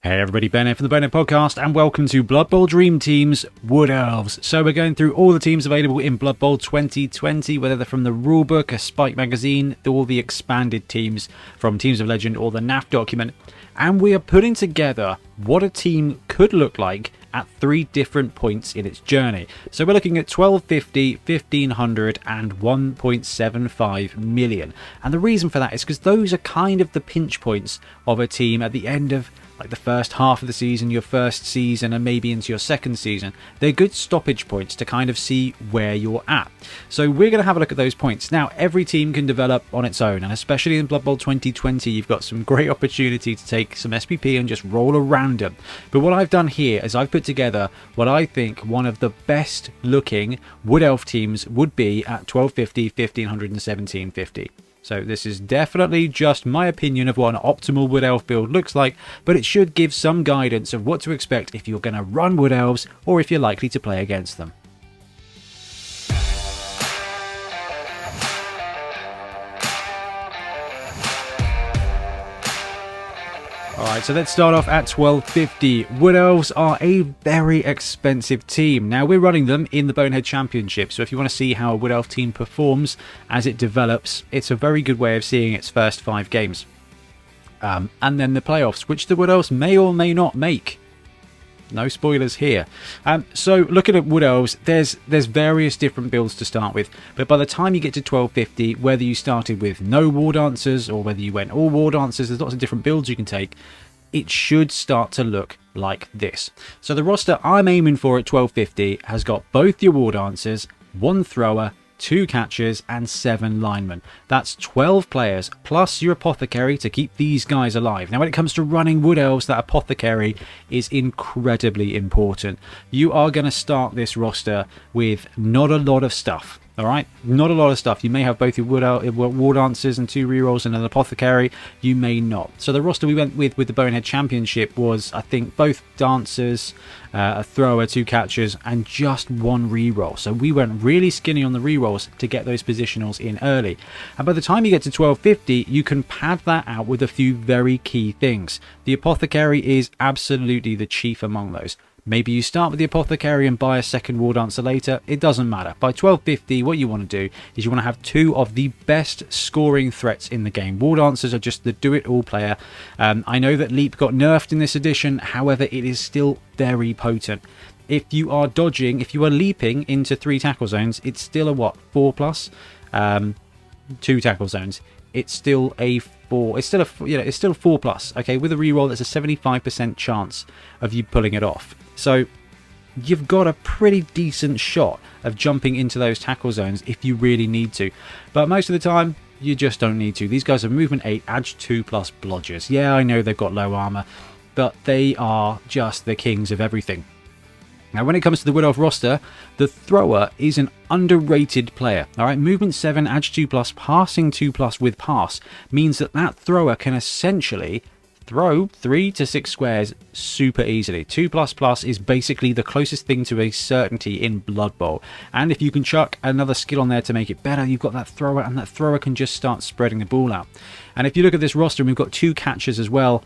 Hey everybody, Bonehead from the Bonehead podcast, and welcome to Blood Bowl Dream Team's Wood Elves. So we're going through all the teams available in Blood Bowl 2020, whether they're from the rulebook, a Spike magazine, all the expanded teams from Teams of Legend or the NAF document, and we are putting together what a team could look like at 3 different points in its journey. So we're looking at 1250, 1500 and 1.75 million. And the reason for that is because those are kind of the pinch points of a team at the end of like the first half of the season, your first season, and maybe into your second season. They're good stoppage points to kind of see where you're at. So we're going to have a look at those points. Now, every team can develop on its own, and especially in Blood Bowl 2020, you've got some great opportunity to take some SPP and just roll around them. But what I've done here is I've put together what I think one of the best looking Wood Elf teams would be at 1250, 1500 and 1750. So this is definitely just my opinion of what an optimal Wood Elf build looks like, but it should give some guidance of what to expect if you're going to run Wood Elves or if you're likely to play against them. Alright, so let's start off at 1250. Wood Elves are a very expensive team. Now, we're running them in the Bonehead Championship, so if you want to see how a Wood Elf team performs as it develops, it's a very good way of seeing its first 5 games. And then the playoffs, which the Wood Elves may or may not make. No spoilers here. So looking at Wood Elves, there's various different builds to start with, but by the time you get to 1250, whether you started with no War Dancers or whether you went all War Dancers, there's lots of different builds you can take. It should start to look like this. So the roster I'm aiming for at 1250 has got both your War Dancers, 1 thrower, 2 catchers and 7 linemen. That's 12 players plus your apothecary to keep these guys alive. Now when it comes to running Wood Elves, that apothecary is incredibly important. You are going to start this roster with not a lot of stuff. Alright, not a lot of stuff. You may have both your War Dancers and 2 rerolls and an apothecary. You may not. So the roster we went with the Bonehead Championship was, I think, both Dancers, a thrower, 2 catchers, and just 1 reroll. So we went really skinny on the rerolls to get those positionals in early. And by the time you get to 1250, you can pad that out with a few very key things. The apothecary is absolutely the chief among those. Maybe you start with the apothecary and buy a second War Dancer later. It doesn't matter. By 1250, what you want to do is you want to have 2 of the best scoring threats in the game. War Dancers are just the do-it-all player. I know that Leap got nerfed in this edition. However, it is still very potent. If you are dodging, if you are leaping into 3 tackle zones, it's still a what? 4+? 2 tackle zones. It's still a 4. It's still a 4+. Okay, with a reroll, there's a 75% chance of you pulling it off. So you've got a pretty decent shot of jumping into those tackle zones if you really need to. But most of the time, you just don't need to. These guys are movement 8, edge 2+ blodgers. Yeah, I know they've got low armor, but they are just the kings of everything. Now, when it comes to the Wood Elf roster, the thrower is an underrated player. All right, movement 7, edge 2+, passing 2+ with pass means that thrower can essentially throw 3 to 6 squares super easily. 2++ is basically the closest thing to a certainty in Blood Bowl. And if you can chuck another skill on there to make it better, you've got that thrower, and that thrower can just start spreading the ball out. And if you look at this roster, and we've got 2 catchers as well,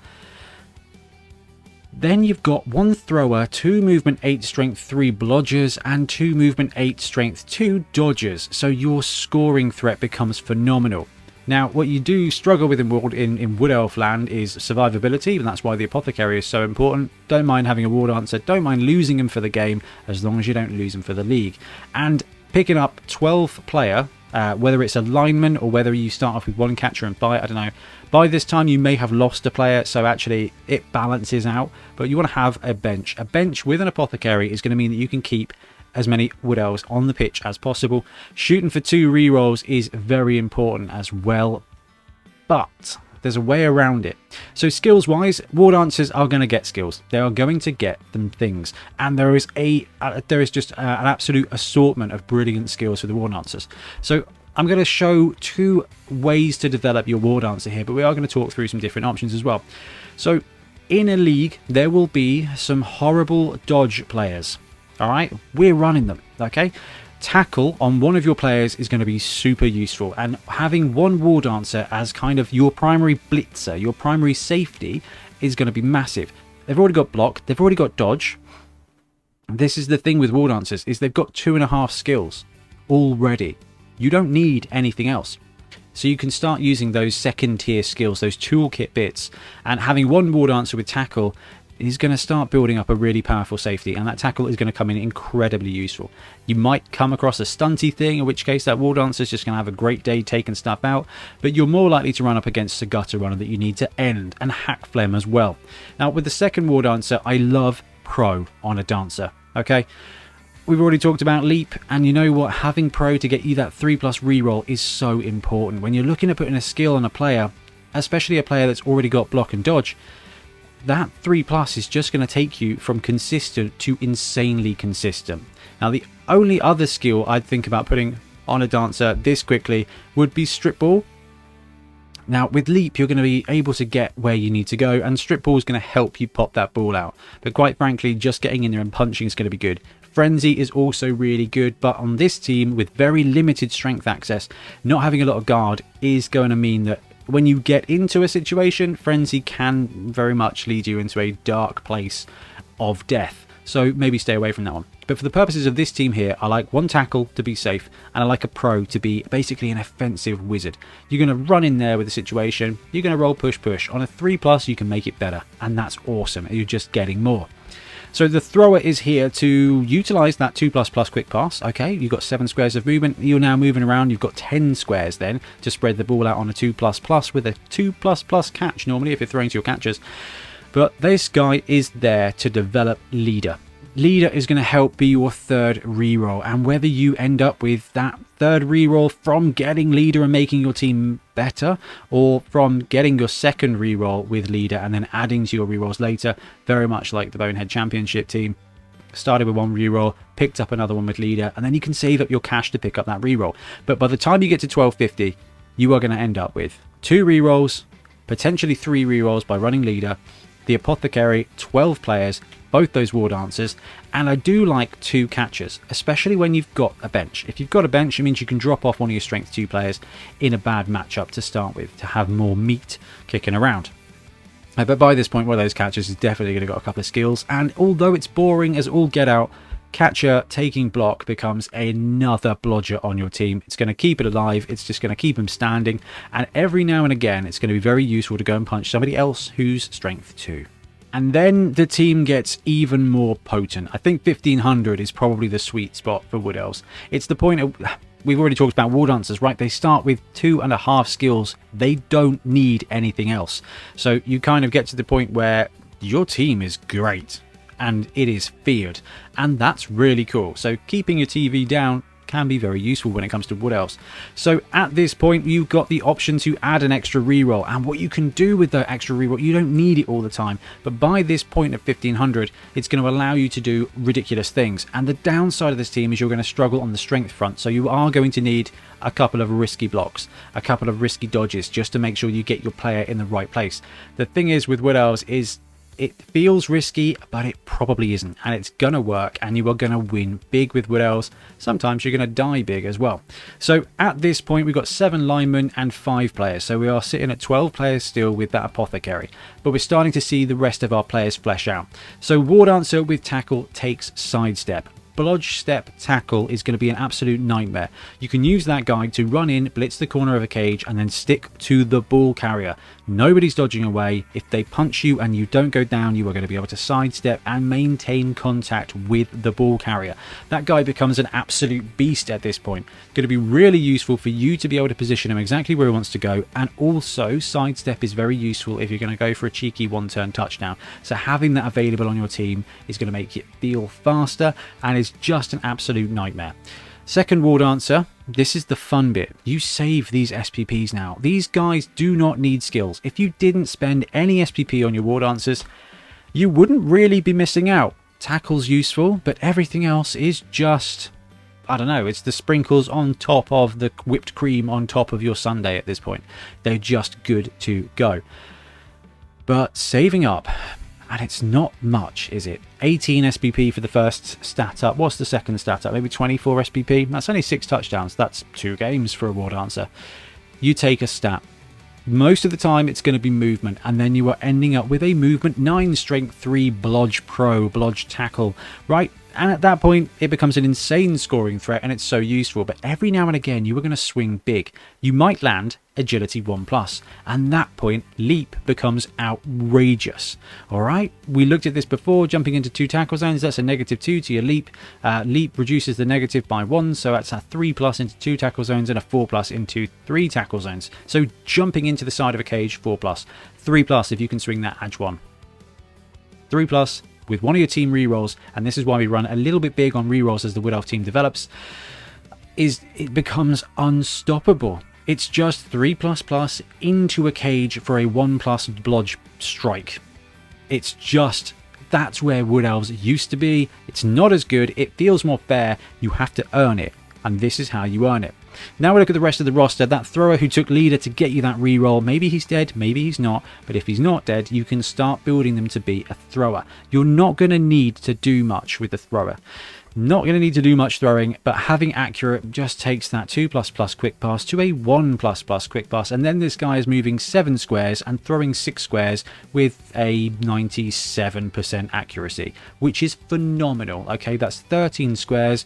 then you've got 1 thrower, 2 movement 8, strength 3 blodgers, and 2 movement 8, strength 2 dodgers. So your scoring threat becomes phenomenal. Now, what you do struggle with in Wood Elf land is survivability, and that's why the apothecary is so important. Don't mind having a War Dancer, don't mind losing him for the game, as long as you don't lose him for the league. And picking up 12 player, whether it's a lineman or whether you start off with 1 catcher and buy, I don't know. By this time, you may have lost a player, so actually it balances out. But you want to have a bench. A bench with an apothecary is going to mean that you can keep as many Wood Elves on the pitch as possible. Shooting for 2 rerolls is very important as well, but there's a way around it. So skills wise, War Dancers are going to get skills. They are going to get them things, and there is just an absolute assortment of brilliant skills for the War Dancers. So I'm going to show 2 ways to develop your War Dancer here, but we are going to talk through some different options as well. So in a league, there will be some horrible dodge players. All right, we're running them. Okay, tackle on one of your players is going to be super useful, and having 1 War Dancer as kind of your primary blitzer, your primary safety, is going to be massive. They've already got block, they've already got dodge. This is the thing with War Dancers, is they've got 2.5 skills already. You don't need anything else. So you can start using those second tier skills, those toolkit bits, and having one War Dancer with tackle is going to start building up a really powerful safety, and that tackle is going to come in incredibly useful. You might come across a stunty thing, in which case that War Dancer is just going to have a great day taking stuff out, but you're more likely to run up against a gutter runner that you need to end, and hack phlegm as well. Now with the second War Dancer, I love pro on a dancer. Okay, we've already talked about leap, and you know what, having pro to get you that 3+ reroll is so important. When you're looking at putting a skill on a player, especially a player that's already got block and dodge, that 3+ is just going to take you from consistent to insanely consistent. Now the only other skill I'd think about putting on a dancer this quickly would be strip ball. Now with leap you're going to be able to get where you need to go, and strip ball is going to help you pop that ball out, but quite frankly just getting in there and punching is going to be good. Frenzy is also really good, but on this team with very limited strength access, not having a lot of guard is going to mean that when you get into a situation, Frenzy can very much lead you into a dark place of death. So maybe stay away from that one. But for the purposes of this team here, I like one tackle to be safe, and I like a pro to be basically an offensive wizard. You're going to run in there with the situation, you're going to roll push push. On a 3+ you can make it better, and that's awesome. You're just getting more. So the thrower is here to utilize that 2++ quick pass. Okay, you've got 7 squares of movement. You're now moving around. You've got 10 squares then to spread the ball out on a 2++ with a 2++ catch normally if you're throwing to your catchers. But this guy is there to develop leader. Leader is going to help be your third reroll, and whether you end up with that third reroll from getting leader and making your team better, or from getting your second reroll with leader and then adding to your rerolls later, very much like the Bonehead Championship team. Started with one reroll, picked up another one with leader, and then you can save up your cash to pick up that reroll. But by the time you get to 1250, you are going to end up with 2 rerolls, potentially 3 rerolls by running leader, the apothecary, 12 players, both those War Dancers, and I do like 2 catchers, especially when you've got a bench. If you've got a bench, it means you can drop off one of your strength 2 players in a bad matchup to start with, to have more meat kicking around. But by this point, one of those catchers is definitely going to got a couple of skills, and although it's boring as all get out, catcher taking block becomes another blodger on your team. It's going to keep it alive, it's just going to keep him standing, and every now and again it's going to be very useful to go and punch somebody else who's strength 2. And then the team gets even more potent. I think 1500 is probably the sweet spot for Wood Elves. It's the point of, we've already talked about War Dancers, right? They start with 2.5 skills. They don't need anything else. So you kind of get to the point where your team is great and it is feared, and that's really cool. So keeping your TV down can be very useful when it comes to Wood Elves. So at this point you've got the option to add an extra reroll, and what you can do with that extra reroll, you don't need it all the time, but by this point of 1500 it's going to allow you to do ridiculous things. And the downside of this team is you're going to struggle on the strength front, so you are going to need a couple of risky blocks, a couple of risky dodges, just to make sure you get your player in the right place. The thing is with Wood Elves is it feels risky, but it probably isn't, and it's gonna work, and you are gonna win big with Wood Elves. Sometimes you're gonna die big as well. So at this point we've got 7 linemen and 5 players, so we are sitting at 12 players still with that apothecary, but we're starting to see the rest of our players flesh out. So War Dancer with tackle takes sidestep. Blodge step tackle is going to be an absolute nightmare. You can use that guy to run in, blitz the corner of a cage, and then stick to the ball carrier. Nobody's dodging away. If they punch you and you don't go down, you are going to be able to sidestep and maintain contact with the ball carrier. That guy becomes an absolute beast at this point. Going to be really useful for you to be able to position him exactly where he wants to go, and also sidestep is very useful if you're going to go for a cheeky one-turn touchdown. So having that available on your team is going to make it feel faster, and is just an absolute nightmare. Second War Dancer, this is the fun bit. You save these SPPs now. These guys do not need skills. If you didn't spend any SPP on your War Dancers, you wouldn't really be missing out. Tackle's useful, but everything else is just, I don't know, it's the sprinkles on top of the whipped cream on top of your sundae at this point. They're just good to go. But saving up, and it's not much, is it? 18 SPP for the first stat up. What's the second stat up? Maybe 24 SPP? That's only 6 touchdowns. That's 2 games for a War Dancer. You take a stat. Most of the time it's going to be movement, and then you are ending up with a movement 9 strength 3 blodge pro, blodge tackle, right? And at that point, it becomes an insane scoring threat, and it's so useful. But every now and again, you are going to swing big. You might land agility 1+, and that point, leap becomes outrageous. All right, we looked at this before. Jumping into 2 tackle zones, that's a -2 to your leap. Leap reduces the negative by 1, so that's a 3+ into 2 tackle zones and a 4+ into 3 tackle zones. So jumping into the side of a cage, 4+, 3+ if you can swing that edge 1, 3+ with one of your team rerolls, and this is why we run a little bit big on rerolls as the Wood Elf team develops, is it becomes unstoppable. It's just 3++ into a cage for a 1+ blodge strike. It's just, that's where Wood Elves used to be. It's not as good, it feels more fair, you have to earn it, and this is how you earn it. Now we look at the rest of the roster. That thrower who took leader to get you that reroll, maybe he's dead, maybe he's not, but if he's not dead, you can start building them to be a thrower. You're not going to need to do much with the thrower. Not going to need to do much throwing, but having accurate just takes that 2++ quick pass to a 1++ quick pass, and then this guy is moving 7 squares and throwing 6 squares with a 97% accuracy, which is phenomenal. Okay, that's 13 squares.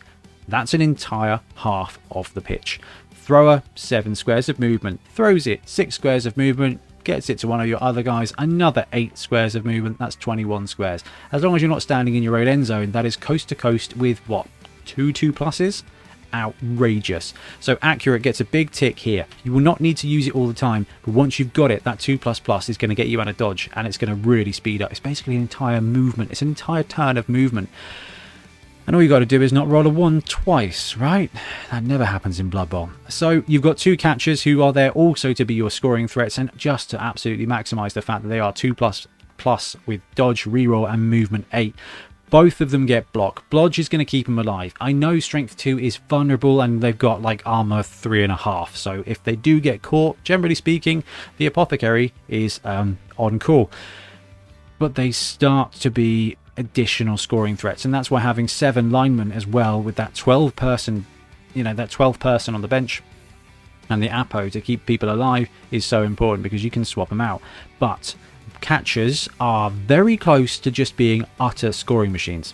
That's an entire half of the pitch. Thrower, 7 squares of movement. Throws it, 6 squares of movement. Gets it to one of your other guys, another 8 squares of movement. That's 21 squares. As long as you're not standing in your own end zone, that is coast to coast with what? 2 2+s? Outrageous. So accurate gets a big tick here. You will not need to use it all the time, but once you've got it, that 2++ is going to get you out of dodge, and it's going to really speed up. It's basically an entire movement. It's an entire turn of movement. And all you got to do is not roll a 1 twice, right? That never happens in Blood Bowl. So you've got 2 catchers who are there also to be your scoring threats, and just to absolutely maximize the fact that they are 2++ with dodge, reroll, and movement 8. Both of them get block. Blodge is going to keep them alive. I know strength 2 is vulnerable, and they've got like armor 3.5. So if they do get caught, generally speaking, the apothecary is on call. But they start to be additional scoring threats, and that's why having 7 linemen as well with that 12 person, that 12 person on the bench and the apo to keep people alive is so important, because you can swap them out. But catchers are very close to just being utter scoring machines.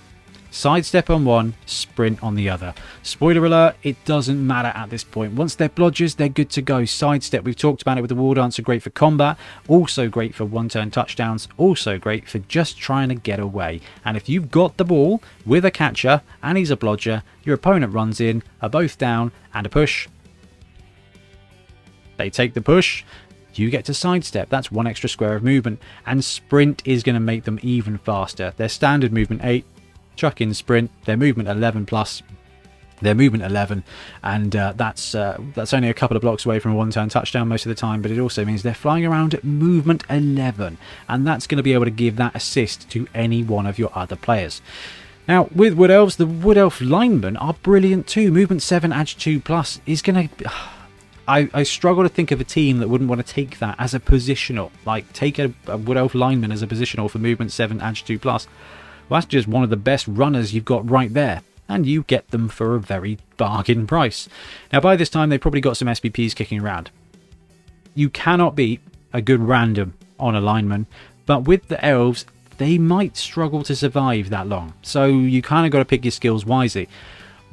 Sidestep on one, sprint on the other. Spoiler alert, it doesn't matter at this point. Once they're blodgers, they're good to go. Sidestep, we've talked about it with the War Dancer, great for combat, also great for one-turn touchdowns, also great for just trying to get away. And if you've got the ball with a catcher and he's a blodger, your opponent runs in, are both down, and a push. They take the push. You get to sidestep. That's 1 extra square of movement. And sprint is going to make them even faster. Their standard movement 8. Chuck in sprint, their movement 11+, their movement 11, and that's only a couple of blocks away from a one-turn touchdown most of the time, but it also means they're flying around at movement 11, and that's going to be able to give that assist to any one of your other players. Now, with Wood Elves, the Wood Elf linemen are brilliant too. Movement 7, Edge 2+ is going to... I struggle to think of a team that wouldn't want to take that as a positional, like take a Wood Elf lineman as a positional for movement 7, Edge 2+. Well, that's just one of the best runners you've got right there, and you get them for a very bargain price. Now, by this time, they've probably got some SPPs kicking around. You cannot beat a good random on a lineman, but with the elves, they might struggle to survive that long. So you kind of got to pick your skills wisely.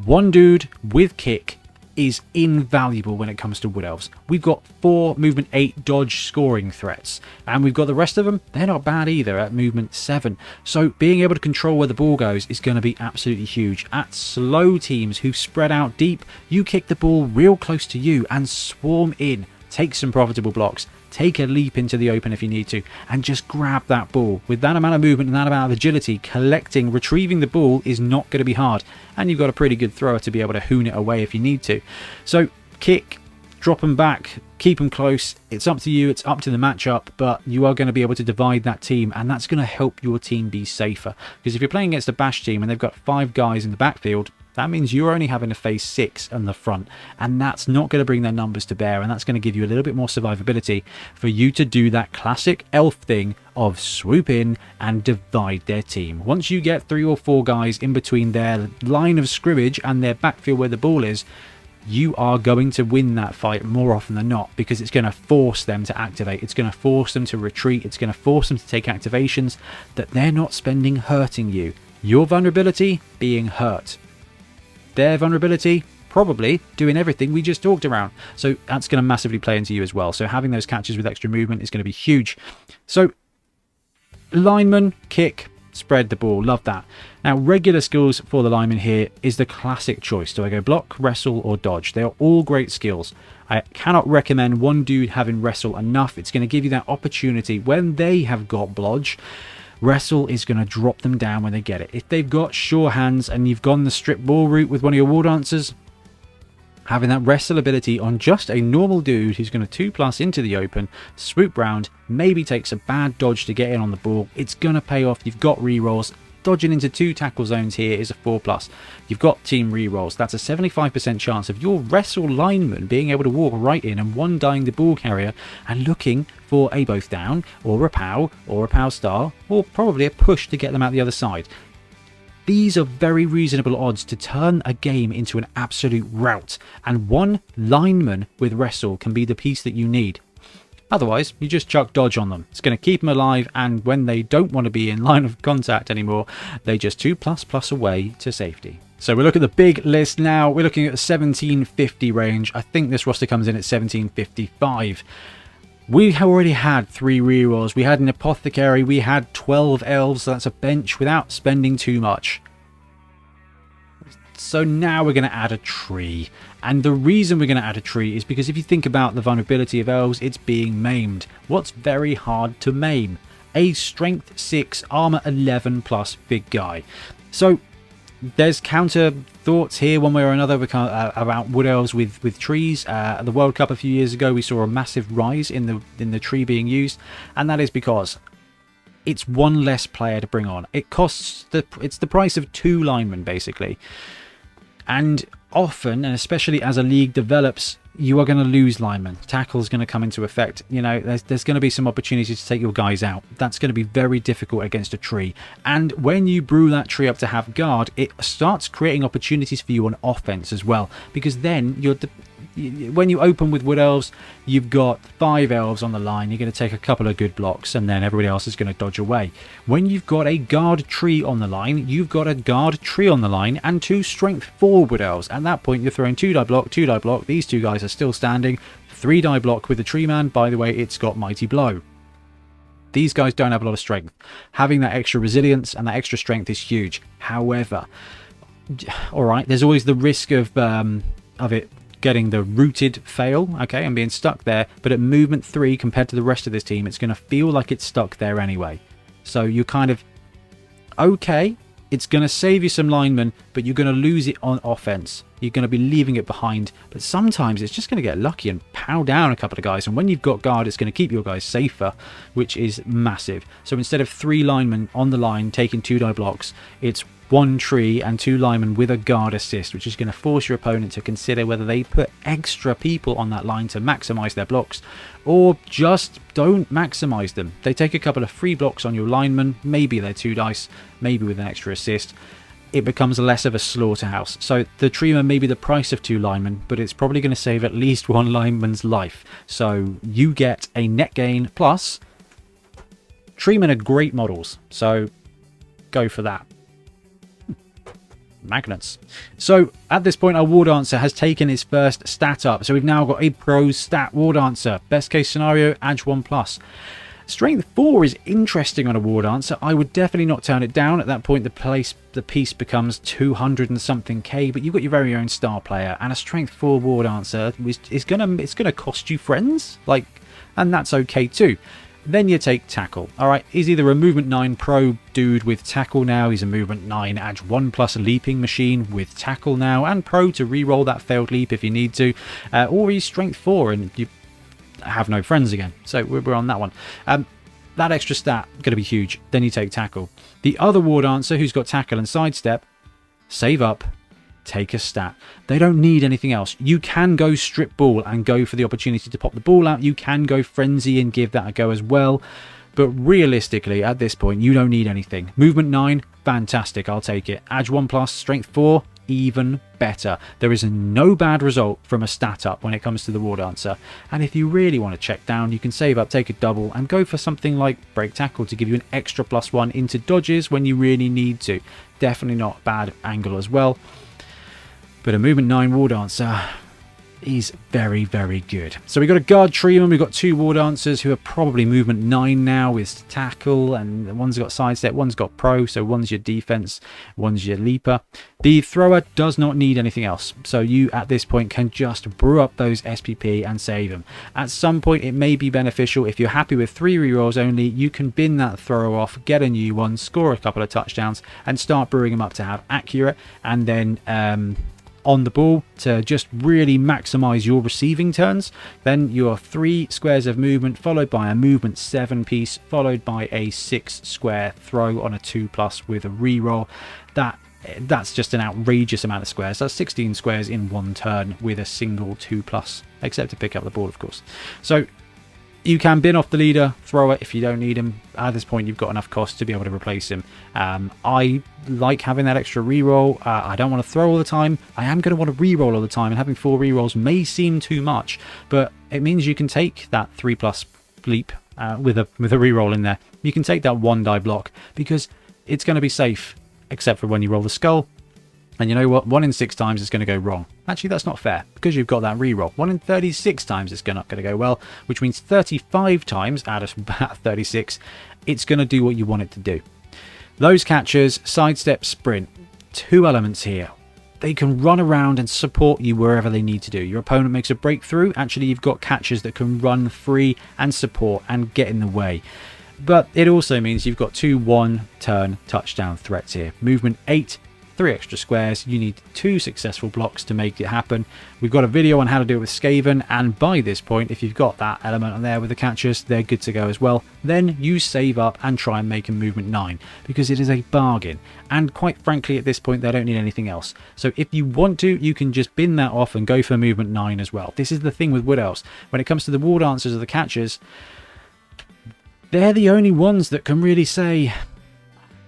One dude with kick is invaluable when it comes to Wood Elves. We've got 4 movement 8 dodge scoring threats, and we've got the rest of them. They're not bad either at movement 7. So being able to control where the ball goes is going to be absolutely huge. At slow teams who spread out deep, you kick the ball real close to you and swarm in. Take some profitable blocks. Take a leap into the open if you need to, and just grab that ball. With that amount of movement and that amount of agility, retrieving the ball is not going to be hard. And you've got a pretty good thrower to be able to hoon it away if you need to. So kick, drop them back, keep them close. It's up to you, it's up to the matchup, but you are going to be able to divide that team, and that's going to help your team be safer. Because if you're playing against a bash team and they've got 5 guys in the backfield, that means you're only having to face 6 on the front, and that's not going to bring their numbers to bear, and that's going to give you a little bit more survivability for you to do that classic elf thing of swoop in and divide their team. Once you get 3 or 4 guys in between their line of scrimmage and their backfield where the ball is, you are going to win that fight more often than not, because it's going to force them to activate. It's going to force them to retreat. It's going to force them to take activations that they're not spending hurting you. Your vulnerability being hurt. Their vulnerability probably doing everything we just talked around. So that's going to massively play into you as well. So having those catches with extra movement is going to be huge. So lineman, kick, spread the ball. Love that. Now, regular skills for the lineman here is the classic choice. Do I go block, wrestle, or dodge? They are all great skills. I cannot recommend one dude having wrestle enough. It's going to give you that opportunity when they have got blodge. Wrestle is going to drop them down when they get it. If they've got sure hands and you've gone the strip ball route with one of your war dancers, having that wrestle ability on just a normal dude who's going to 2+ into the open, swoop round, maybe takes a bad dodge to get in on the ball, it's going to pay off. You've got rerolls. Dodging into 2 tackle zones here is a 4+. You've got team rerolls. That's a 75% chance of your wrestle lineman being able to walk right in and one-dying the ball carrier and looking for a both down or a POW star, or probably a push to get them out the other side. These are very reasonable odds to turn a game into an absolute rout, and one lineman with wrestle can be the piece that you need. Otherwise, you just chuck dodge on them. It's going to keep them alive, and when they don't want to be in line of contact anymore, they just 2++ away to safety. So we look at the big list now. We're looking at the 1750 range. I think this roster comes in at 1755. We already had 3 rerolls. We had an apothecary. We had 12 elves. So that's a bench without spending too much. So now we're going to add a tree. And the reason we're going to add a tree is because if you think about the vulnerability of elves, it's being maimed. What's very hard to maim? A strength 6, armor 11+ big guy. So there's counter thoughts here one way or another about wood elves with trees. At the World Cup a few years ago, we saw a massive rise in the tree being used, and that is because it's one less player to bring on. It's the price of 2 linemen basically. And often, and especially as a league develops, you are going to lose linemen. Tackle is going to come into effect. You know, there's going to be some opportunities to take your guys out. That's going to be very difficult against a tree. And when you brew that tree up to have guard, it starts creating opportunities for you on offense as well. Because then when you open with wood elves, you've got 5 elves on the line. You're going to take a couple of good blocks, and then everybody else is going to dodge away. When you've got a guard tree on the line, you've got a guard tree on the line and 2 strength 4 wood elves. At that point, you're throwing 2 die block, 2 die block. These 2 guys are still standing. 3 die block with the tree man. By the way, it's got mighty blow. These guys don't have a lot of strength. Having that extra resilience and that extra strength is huge. However, all right, there's always the risk of it getting the rooted fail, okay, and being stuck there. But at movement 3 compared to the rest of this team, it's going to feel like it's stuck there anyway. So you're kind of okay. It's going to save you some linemen, but you're going to lose it on offense. You're going to be leaving it behind. But sometimes it's just going to get lucky and pow down a couple of guys. And when you've got guard, it's going to keep your guys safer, which is massive. So instead of 3 linemen on the line taking 2 die blocks, it's 1 tree and 2 linemen with a guard assist, which is going to force your opponent to consider whether they put extra people on that line to maximize their blocks, or just don't maximize them. They take a couple of free blocks on your linemen, maybe they're 2 dice, maybe with an extra assist. It becomes less of a slaughterhouse. So the treeman may be the price of 2 linemen, but it's probably going to save at least 1 lineman's life. So you get a net gain, plus treemen are great models, so go for that. Magnets. So at this point, our War Dancer has taken his first stat up. So we've now got a pro stat War Dancer. Best case scenario, Edge 1+. Strength 4 is interesting on a War Dancer. I would definitely not turn it down. At that point, the piece becomes 200 and something K, but you've got your very own star player, and a Strength 4 War Dancer it's gonna cost you friends, and that's okay too. Then you take tackle. Alright, he's either a movement 9 pro dude with tackle now, he's a movement 9 edge 1+ leaping machine with tackle now, and pro to re-roll that failed leap if you need to, or he's strength 4 and you have no friends again. So we're on that one. That extra stat, going to be huge. Then you take tackle. The other War Dancer who's got tackle and sidestep, save up, take a stat. They don't need anything else. You can go strip ball and go for the opportunity to pop the ball out. You can go frenzy and give that a go as well. But realistically, at this point, you don't need anything. Movement 9, fantastic. I'll take it. Edge 1+, strength 4, even better. There is no bad result from a stat up when it comes to the War Dancer, and if you really want to check down, you can save up, take a double, and go for something like Break Tackle to give you an extra +1 into dodges when you really need to. Definitely not a bad angle as well. But a movement 9 War Dancer is very, very good. So we've got a guard treeman, we've got 2 War Dancers who are probably movement 9 now with tackle, and one's got sidestep, one's got pro, so one's your defense, one's your leaper. The thrower does not need anything else, so you at this point can just brew up those SPP and save them. At some point it may be beneficial, if you're happy with 3 rerolls only, you can bin that thrower off, get a new one, score a couple of touchdowns, and start brewing them up to have accurate, and then on the ball to just really maximize your receiving turns. Then your 3 squares of movement followed by a movement 7 piece followed by a 6 square throw on a 2+ with a reroll. That's just an outrageous amount of squares. That's 16 squares in one turn with a single 2+, except to pick up the ball, of course. So you can bin off the leader, throw it if you don't need him. At this point, you've got enough cost to be able to replace him. I like having that extra reroll. I don't want to throw all the time. I am going to want to reroll all the time, and having 4 rerolls may seem too much, but it means you can take that 3+ leap with a reroll in there. You can take that 1 die block because it's going to be safe, except for when you roll the skull. And you know what? 1 in 6 times it's going to go wrong. Actually, that's not fair because you've got that reroll. 1 in 36 times it's not going to go well, which means 35 times out of about 36, it's going to do what you want it to do. Those catchers, sidestep, sprint, 2 elements here. They can run around and support you wherever they need to do. Your opponent makes a breakthrough. Actually, you've got catchers that can run free and support and get in the way. But it also means you've got 2 1-turn touchdown threats here. Movement 8. 3 extra squares. You need 2 successful blocks to make it happen. We've got a video on how to do it with Skaven, and by this point, if you've got that element on there with the catchers, they're good to go as well. Then you save up and try and make a movement 9 because it is a bargain, and quite frankly at this point they don't need anything else. So if you want to, you can just bin that off and go for movement 9 as well. This is the thing with Wood Elves. When it comes to the War Dancers or the catchers, they're the only ones that can really say,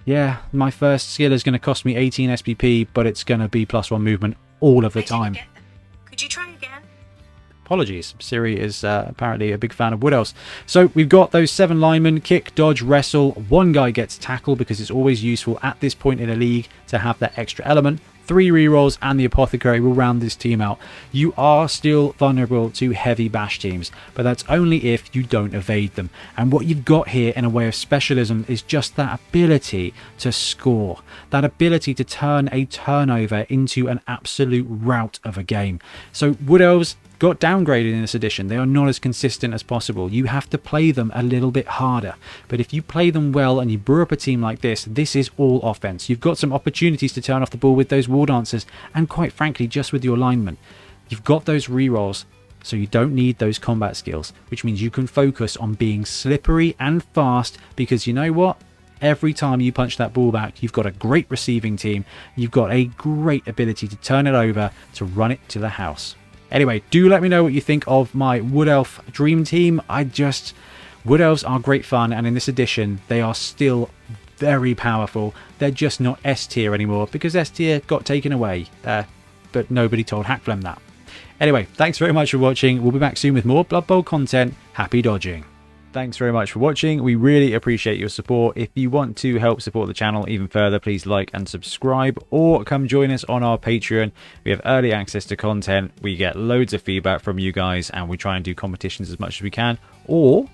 yeah, my first skill is going to cost me 18 SPP, but it's going to be +1 movement all of the time. Could you try again? Apologies, Siri is apparently a big fan of Wood Elves. So we've got those 7 linemen, kick, dodge, wrestle. 1 guy gets tackle because it's always useful at this point in a league to have that extra element. 3 rerolls and the apothecary will round this team out. You are still vulnerable to heavy bash teams, but that's only if you don't evade them. And what you've got here in a way of specialism is just that ability to score, that ability to turn a turnover into an absolute rout of a game. So Wood Elves got downgraded in this edition. They are not as consistent as possible. You have to play them a little bit harder. But if you play them well and you brew up a team like this is all offense. You've got some opportunities to turn off the ball with those War Dancers, and quite frankly, just with your linemen. You've got those rerolls, so you don't need those combat skills, which means you can focus on being slippery and fast, because you know what? Every time you punch that ball back, you've got a great receiving team. You've got a great ability to turn it over, to run it to the house. Anyway, do let me know what you think of my Wood Elf Dream Team. Wood Elves are great fun, and in this edition, they are still very powerful. They're just not S tier anymore, because S tier got taken away, but nobody told Hackflem that. Anyway, thanks very much for watching. We'll be back soon with more Blood Bowl content. Happy dodging. Thanks very much for watching. We really appreciate your support. If you want to help support the channel even further, please like and subscribe, or come join us on our Patreon. We have early access to content. We get loads of feedback from you guys, and we try and do competitions as much as we can. Or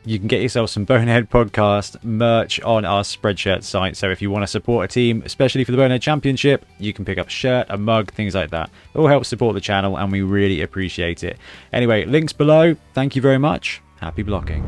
you can get yourself some Bonehead podcast merch on our Spreadshirt site. So if you want to support a team, especially for the Bonehead Championship, you can pick up a shirt, a mug, things like that. It all helps support the channel, and we really appreciate it. Anyway, links below. Thank you very much. Happy blocking.